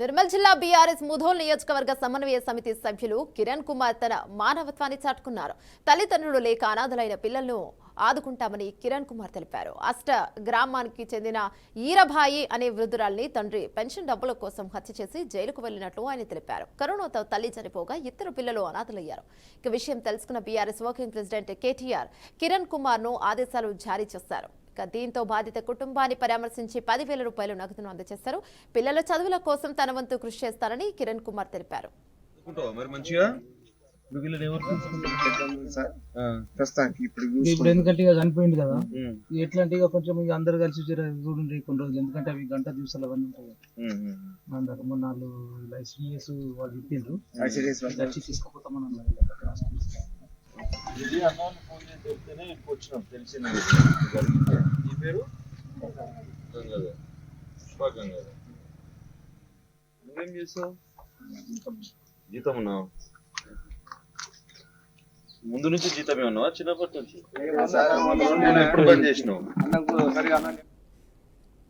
నిర్మల్ జిల్లా బీఆర్ఎస్ ముధోల్ నియోజకవర్గ సమన్వయ సమితి సభ్యులు కిరణ్ కుమార్ తన మానవత్వాన్ని చాటుకున్నారు. తల్లిదండ్రులు లేక అనాథలైన పిల్లలను ఆదుకుంటామని కిరణ్ కుమార్ తెలిపారు. అష్ట గ్రామానికి చెందిన ఈరభాయి అనే వృద్ధురాల్ని తండ్రి పెన్షన్ డబ్బుల కోసం హత్య చేసి జైలుకు వెళ్లినట్లు ఆయన తెలిపారు. కరోనాతో తల్లి చనిపోగా ఇద్దరు పిల్లలు అనాథలయ్యారు. ఇక విషయం తెలుసుకున్న BRS working president KTR Kiran Kumar ను ఆదేశాలు జారీ చేశారు. దీంతో బాధిత కుటుంబాన్ని పరామర్శించి 10,000 రూపాయలు నగదును అందజేశారు. పిల్లల చదువుల కోసం తన వంతు కృషి చేస్తారని కిరణ్ కుమార్ తెలిపారు. ఇప్పుడు ఎందుకంటే ఇక చనిపోయింది కదా, ఎట్లాంటి కొంచెం అందరు కలిసి చూడండి కొన్ని రోజులు, ఎందుకంటే అవి గంట దివసాలు అవన్నీ ఉంటాయి. మొన్న వాళ్ళు లైసెన్స్ వాళ్ళు ఇప్పిండ్రు, వచ్చి తీసుకుపోతామని అన్నారు. ఇది అన్నోన్ ఫోన్ చేసి చెప్తేనే ఇంటికి వచ్చినాం, తెలిసింది జరిగింది. ఈ పేరు గంగాధర్, పుష్ప గంగాధర్. నువ్వేం చేస్తావు? జీతం ఉన్నావు? ముందు నుంచి జీతమే ఉన్నావా? చిన్నప్పటి నుంచి ఎప్పుడు బంద్ చేసినావు?